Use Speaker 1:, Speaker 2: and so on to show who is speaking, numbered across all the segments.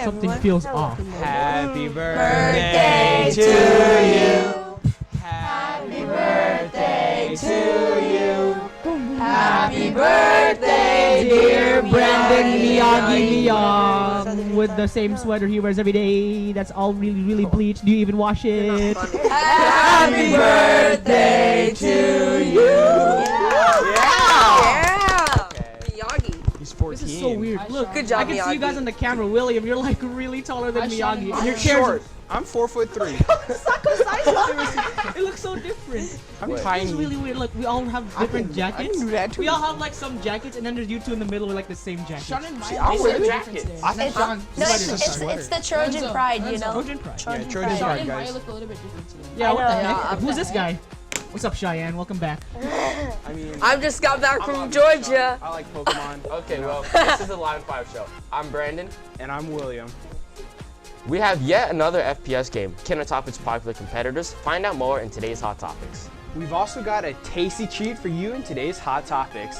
Speaker 1: Something
Speaker 2: everyone.
Speaker 1: feels off.
Speaker 3: Happy birthday to you.
Speaker 2: Happy birthday to you.
Speaker 4: Happy birthday, dear
Speaker 1: Brandon Miyagi
Speaker 2: Southern
Speaker 1: Miyang with the same sweater he wears every day. That's all really bleached. Do you even wash it?
Speaker 4: Happy birthday to you.
Speaker 2: Yeah. Miyagi.
Speaker 3: He's 14.
Speaker 1: This is so weird. Look,
Speaker 2: Good job,
Speaker 1: I can see you guys
Speaker 2: Miyagi.
Speaker 1: on the camera. William, you're like really taller than Miyagi. And your
Speaker 3: You're
Speaker 1: chair's
Speaker 3: short. I'm 4'3".
Speaker 1: it looks so different.
Speaker 3: I'm
Speaker 1: It's
Speaker 3: tiny.
Speaker 1: really weird. Look, we all have different
Speaker 3: I
Speaker 1: jackets.
Speaker 3: can do that too.
Speaker 1: We all have like some jackets, and then there's you two in the middle with like the same jacket.
Speaker 5: Sean and Mike,
Speaker 3: I'll
Speaker 5: they
Speaker 3: wear
Speaker 5: said
Speaker 3: the
Speaker 5: difference
Speaker 3: jacket.
Speaker 5: there.
Speaker 3: I think
Speaker 5: Sean,
Speaker 2: No,
Speaker 3: This is
Speaker 2: it's the Trojan pride, you know.
Speaker 1: Trojan pride.
Speaker 2: Trojan
Speaker 3: Trojan
Speaker 2: pride.
Speaker 3: pride.
Speaker 5: Sean and
Speaker 3: guys.
Speaker 5: Mike look a little bit different today.
Speaker 1: Yeah, what the
Speaker 2: I know,
Speaker 1: heck?
Speaker 2: yeah.
Speaker 1: Who's this guy? What's up, Cheyenne? Welcome back.
Speaker 3: I mean,
Speaker 2: I just got back
Speaker 3: I'm
Speaker 2: from
Speaker 3: obviously
Speaker 2: Georgia.
Speaker 3: Sean. I like Pokemon.
Speaker 6: Okay, well, this is the Live 5 show. I'm Brandon.
Speaker 3: And I'm William.
Speaker 6: We have yet another FPS game. Can it top its popular competitors? Find out more in today's Hot Topics.
Speaker 3: We've also got a tasty treat for you in today's Hot Topics.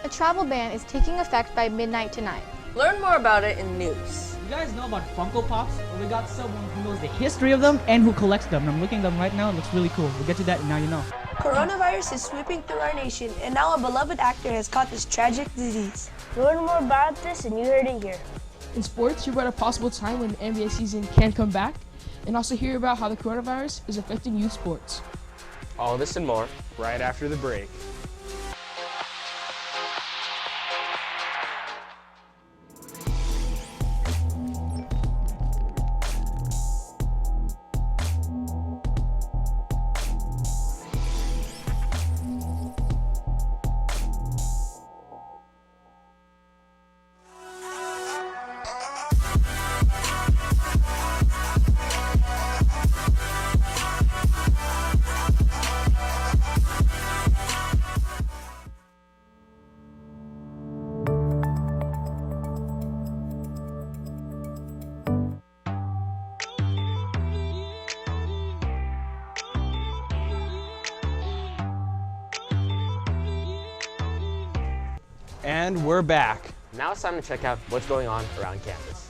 Speaker 7: A travel ban is taking effect by midnight tonight.
Speaker 2: Learn more about it in news.
Speaker 1: You guys know about Funko Pops? Well, we got someone who knows the history of them and who collects them. And I'm looking at them right now. It looks really cool. We'll get to that, and now you know.
Speaker 2: Coronavirus is sweeping through our nation, and now a beloved actor has caught this tragic disease.
Speaker 8: Learn more about this and you heard it here.
Speaker 5: In sports, hear about a possible time when the NBA season can come back, and also hear about how the coronavirus is affecting youth sports.
Speaker 6: All this and more.
Speaker 3: Right after the break. And we're back.
Speaker 6: Now it's time to check out what's going on around campus.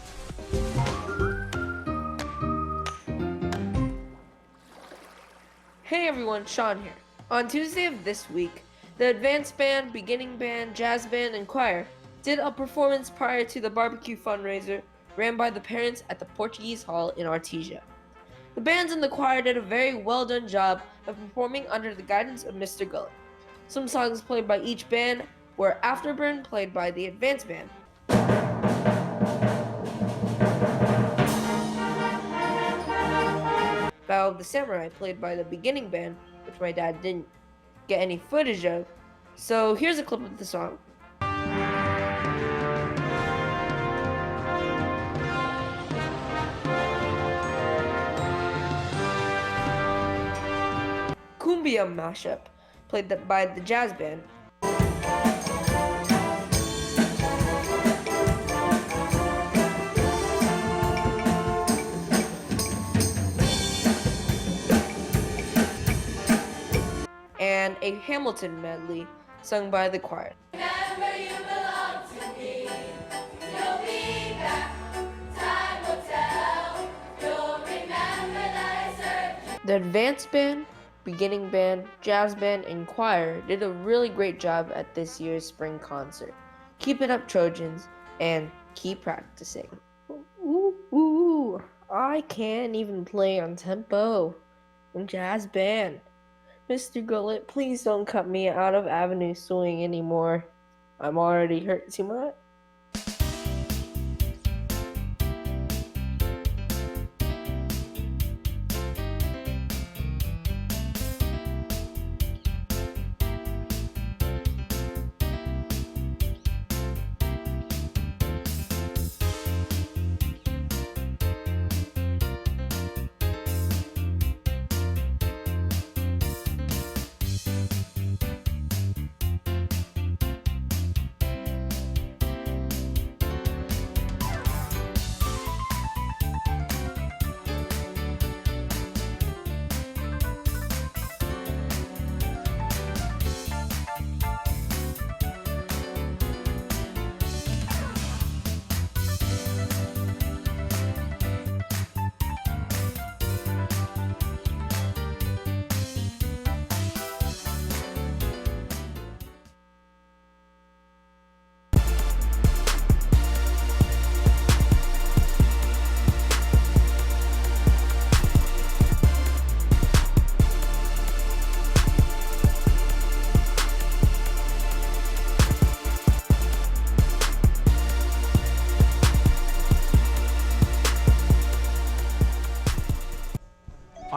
Speaker 9: Hey everyone, Sean here. On Tuesday of this week, the advanced band, beginning band, jazz band, and choir did a performance prior to the barbecue fundraiser ran by the parents at the Portuguese Hall in Artesia. The bands and the choir did a very well done job of performing under the guidance of Mr. Gullet. Some songs played by each band were Afterburn, played by the advanced band. Battle of the Samurai, played by the beginning band, which my dad didn't get any footage of. So here's a clip of the song. Cumbia mashup, played by the jazz band. And a Hamilton medley sung by the choir.
Speaker 4: Remember you belong to me. You'll be back. Time will tell. You'll remember that I served you.
Speaker 9: The advanced band, beginning band, jazz band, and choir did a really great job at this year's spring concert. Keep it up, Trojans, and keep practicing. Ooh, I can't even play on tempo. Jazz band. Mr. Gullet, please don't cut me out of Avenue Swing anymore. I'm already hurt too much.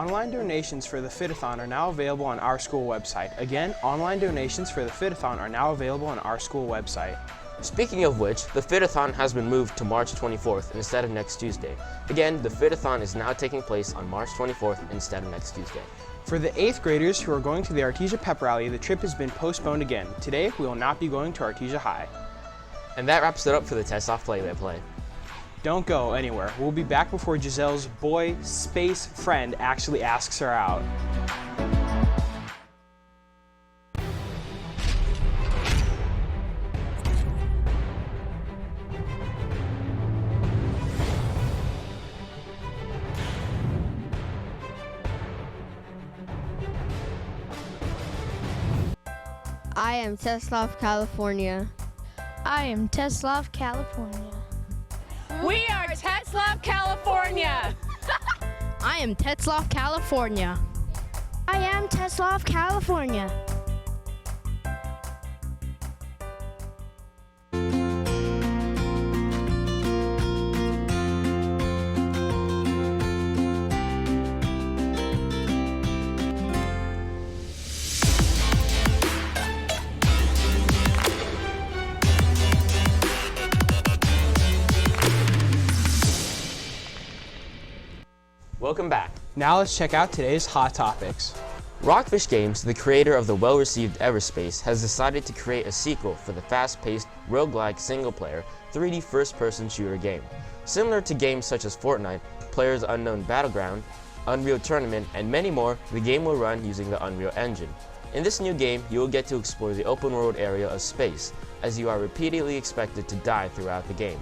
Speaker 3: online donations for the Fit-a-thon are now available on our school website. Again, online donations for the Fit-a-thon are now available on our school website.
Speaker 6: Speaking of which, the Fit-a-thon has been moved to March 24th instead of next Tuesday. Again, the Fit-a-thon is now taking place on March 24th instead of next Tuesday.
Speaker 3: For the 8th graders who are going to the Artesia Pep Rally, the trip has been postponed again. Today, we will not be going to Artesia High.
Speaker 6: And that wraps it up for the Tetzlaff Play.
Speaker 3: Don't go anywhere. We'll be back before Giselle's boy space friend actually asks her out.
Speaker 10: I am Tetzlaff, California.
Speaker 8: I am Tetzlaff, California.
Speaker 4: We are Tetzlaff, California.
Speaker 10: I am Tetzlaff, California.
Speaker 8: I am Tetzlaff, California.
Speaker 6: Welcome back.
Speaker 3: Now let's check out today's hot topics.
Speaker 6: Rockfish Games, the creator of the well-received Everspace, has decided to create a sequel for the fast-paced, roguelike single-player 3D first-person shooter game. Similar to games such as Fortnite, Players Unknown Battleground, Unreal Tournament, and many more, the game will run using the Unreal Engine. In this new game, you will get to explore the open-world area of space, as you are repeatedly expected to die throughout the game.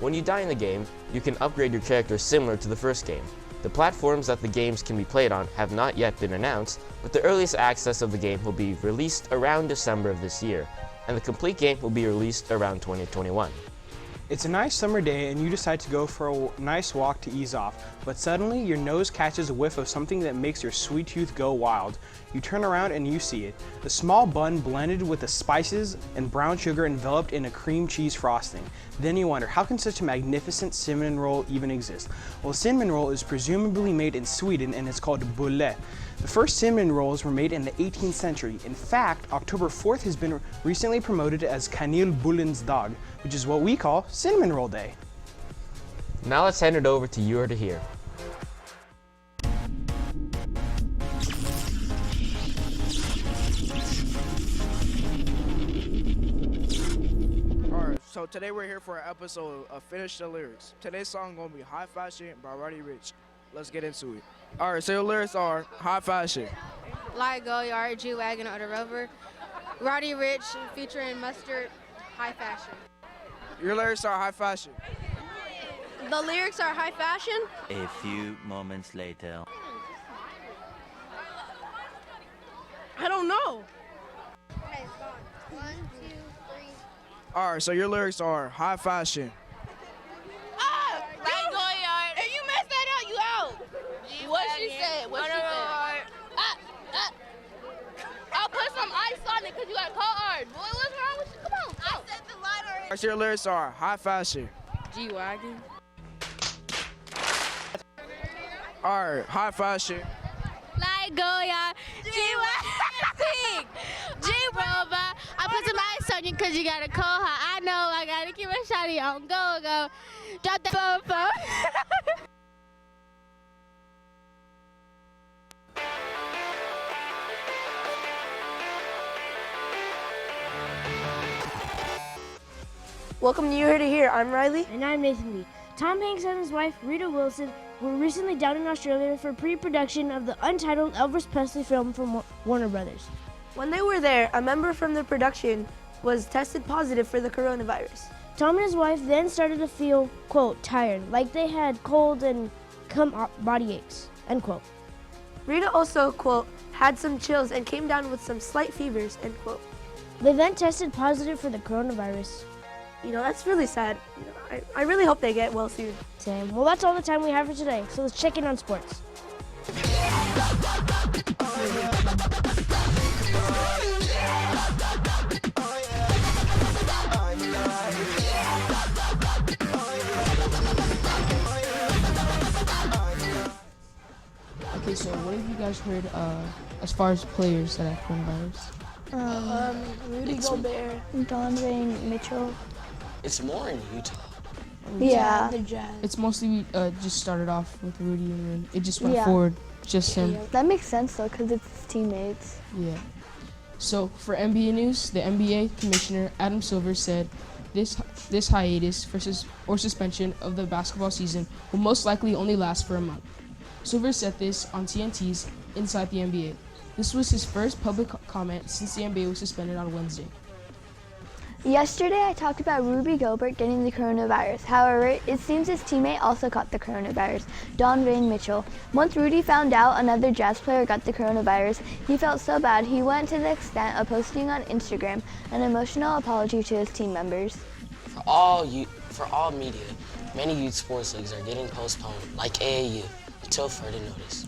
Speaker 6: When you die in the game, you can upgrade your character similar to the first game. The platforms that the games can be played on have not yet been announced, but the earliest access of the game will be released around December of this year, and the complete game will be released around 2021.
Speaker 3: It's a nice summer day and you decide to go for a nice walk to ease off, but suddenly your nose catches a whiff of something that makes your sweet tooth go wild. You turn around and you see it. A small bun blended with the spices and brown sugar enveloped in a cream cheese frosting. Then you wonder, how can such a magnificent cinnamon roll even exist? Well, cinnamon roll is presumably made in Sweden and it's called bulle. The first cinnamon rolls were made in the 18th century. In fact, October 4th has been recently promoted as Kanelbullens dag, which is what we call Cinnamon Roll Day.
Speaker 6: Now let's hand it over to You Heard It Here.
Speaker 11: Alright, so today we're here for an episode of Finish the Lyrics. Today's song gonna be High Fashion by Roddy Ricch. Let's get into it. Alright, so your lyrics are High Fashion.
Speaker 10: Like Go-Yard, G-Wagon, or the Rover. Roddy Ricch featuring Mustard, High Fashion.
Speaker 11: Your lyrics are High Fashion.
Speaker 10: The lyrics are high fashion?
Speaker 12: A few moments later.
Speaker 10: I don't know.
Speaker 7: Okay, it's gone. 1, 2, 3.
Speaker 11: Alright, so your lyrics are High Fashion.
Speaker 4: Ah, like Go-Yard. If you mess that up, you out. What she said? What she said? I'll put some ice on it because you got cold hard. Boy, what's wrong with you? Come on. I said the light already.
Speaker 11: Alright, so your lyrics are High Fashion.
Speaker 10: G-Wagon.
Speaker 11: Alright, High Fashion.
Speaker 4: Like Go-Yard. G-Wagon. G-Rover. I put some ice on you because you got a cold heart. I know I got to keep a shawty on. Go. Drop that phone.
Speaker 2: Welcome to You Heard It Here. I'm Riley.
Speaker 8: And I'm Nathan Lee. Tom Hanks and his wife, Rita Wilson, were recently down in Australia for pre-production of the untitled Elvis Presley film from Warner Brothers.
Speaker 2: When they were there, a member from the production was tested positive for the coronavirus.
Speaker 8: Tom and his wife then started to feel, quote, tired, like they had cold and body aches, end quote.
Speaker 2: Rita also, quote, had some chills and came down with some slight fevers, end quote.
Speaker 8: They then tested positive for the coronavirus.
Speaker 2: You know, that's really sad. You know, I really hope they get well soon.
Speaker 8: Same. Well, that's all the time we have for today, so let's check in on sports.
Speaker 5: Okay, so what have you guys heard as far as players that have coronavirus?
Speaker 2: Rudy Gobert, Donovan Mitchell.
Speaker 13: It's more in Utah.
Speaker 2: Yeah, the Jazz.
Speaker 5: It's mostly just started off with Rudy and then it just went
Speaker 2: Yeah.
Speaker 5: forward, just him.
Speaker 2: That makes sense though, because it's his teammates.
Speaker 5: Yeah. So for NBA news, the NBA commissioner Adam Silver said this hiatus or suspension of the basketball season will most likely only last for a month. Silver said this on TNT's Inside the NBA. This was his first public comment since the NBA was suspended on Wednesday.
Speaker 2: Yesterday, I talked about Rudy Gobert getting the coronavirus. However, it seems his teammate also caught the coronavirus, Donovan Mitchell. Once Rudy found out another Jazz player got the coronavirus, he felt so bad he went to the extent of posting on Instagram an emotional apology to his team members.
Speaker 13: For all media, many youth sports leagues are getting postponed, like AAU, until further notice.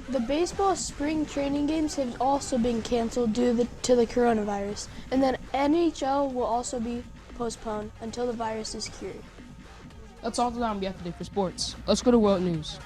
Speaker 14: The baseball spring training games have also been canceled due to the coronavirus, and then NHL will also be postponed until the virus is cured.
Speaker 5: That's all the time we have today for sports. Let's go to world news.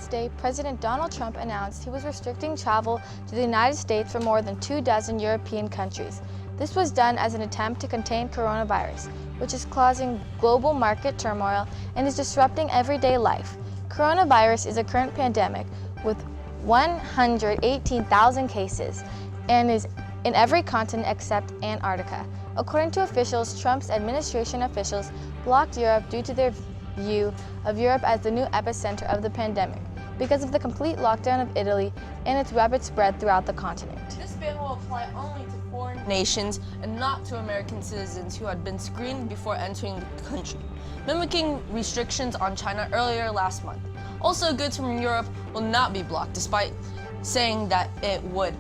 Speaker 7: Day, President Donald Trump announced he was restricting travel to the United States for more than 24 European countries. This was done as an attempt to contain coronavirus, which is causing global market turmoil and is disrupting everyday life. Coronavirus is a current pandemic with 118,000 cases and is in every continent except Antarctica. According to officials, Trump's administration officials blocked Europe due to their view of Europe as the new epicenter of the pandemic, because of the complete lockdown of Italy and its rapid spread throughout the continent.
Speaker 9: This ban will apply only to foreign nations and not to American citizens who had been screened before entering the country, mimicking restrictions on China earlier last month. Also, goods from Europe will not be blocked, despite saying that it would,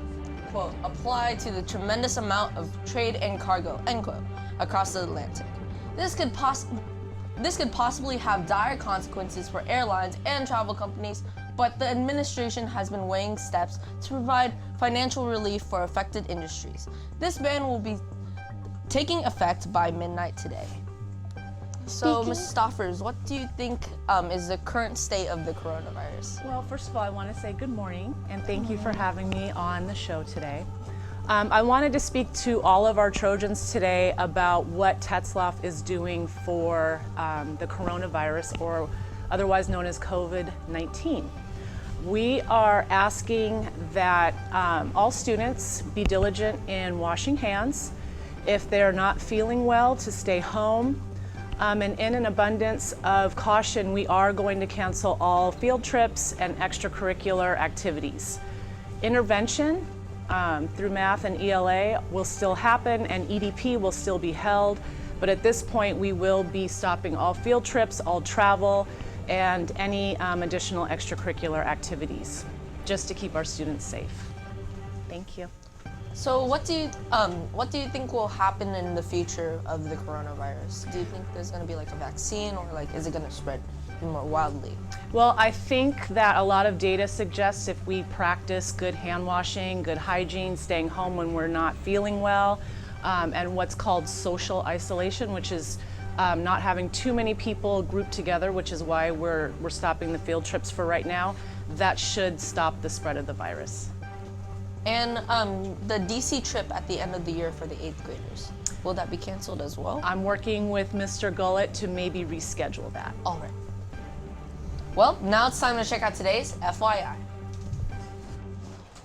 Speaker 9: quote, apply to the tremendous amount of trade and cargo, end quote, across the Atlantic. This could possibly have dire consequences for airlines and travel companies, but the administration has been weighing steps to provide financial relief for affected industries. This ban will be taking effect by midnight today. So, Ms. Stoffers, what do you think is the current state of the coronavirus?
Speaker 15: Well, first of all, I want to say good morning and thank you for having me on the show today. I wanted to speak to all of our Trojans today about what Tetzlaff is doing for the coronavirus, or otherwise known as COVID-19. We are asking that all students be diligent in washing hands. If they're not feeling well, to stay home. And in an abundance of caution, we are going to cancel all field trips and extracurricular activities. Intervention through math and ELA will still happen, and EDP will still be held, but at this point we will be stopping all field trips, all travel, and any additional extracurricular activities, just to keep our students safe. Thank you.
Speaker 9: So what do you think will happen in the future of the coronavirus? Do you think there's going to be like a vaccine, or like is it going to spread more wildly?
Speaker 15: Well, I think that a lot of data suggests if we practice good hand washing, good hygiene, staying home when we're not feeling well, and what's called social isolation, which is not having too many people grouped together, which is why we're stopping the field trips for right now, that should stop the spread of the virus.
Speaker 9: And the DC trip at the end of the year for the 8th graders, will that be canceled as well?
Speaker 15: I'm working with Mr. Gullett to maybe reschedule that.
Speaker 9: All right. Well, now it's time to check out today's FYI.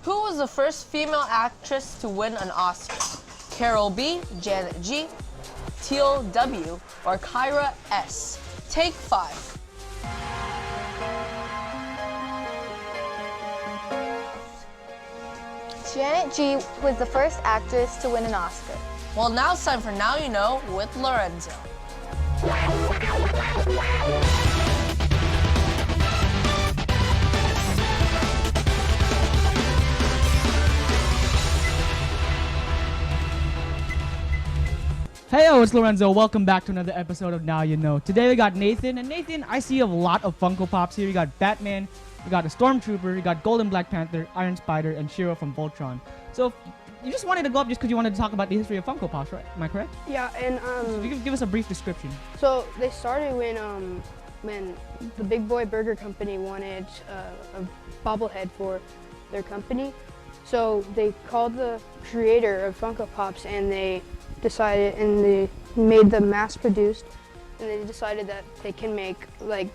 Speaker 9: Who was the first female actress to win an Oscar? Carol B, Janet G, Teal W, or Kyra S? Take 5.
Speaker 7: Janet G was the first actress to win an Oscar.
Speaker 9: Well, now it's time for Now You Know with Lorenzo.
Speaker 1: Hey, it's Lorenzo. Welcome back to another episode of Now You Know. Today we got Nathan, and Nathan, I see a lot of Funko Pops here. You got Batman, we got a Stormtrooper, we got Golden Black Panther, Iron Spider, and Shiro from Voltron. So you just wanted to go up just because you wanted to talk about the history of Funko Pops, right? Am I correct?
Speaker 16: Yeah, and
Speaker 1: So give us a brief description.
Speaker 16: so they started when the Big Boy Burger Company wanted a bobblehead for their company. So they called the creator of Funko Pops and they decided, and they made them mass produced, and they decided that they can make like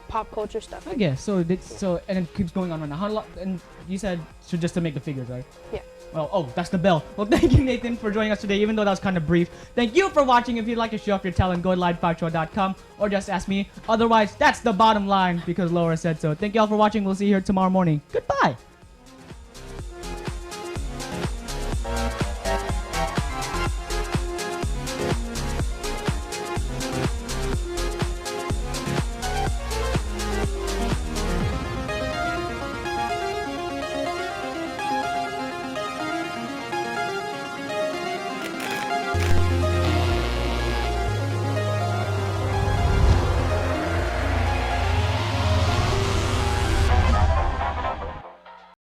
Speaker 16: pop culture stuff.
Speaker 1: I guess so. And it keeps going on right now. How long? And you said so just to make the figures, right?
Speaker 16: Yeah.
Speaker 1: Well, oh, that's the bell. Well, thank you, Nathan, for joining us today, even though that was kind of brief. Thank you for watching. If you'd like to show off your talent, go to live5show.com or just ask me. Otherwise, that's the bottom line because Laura said so. Thank you all for watching. We'll see you here tomorrow morning. Goodbye.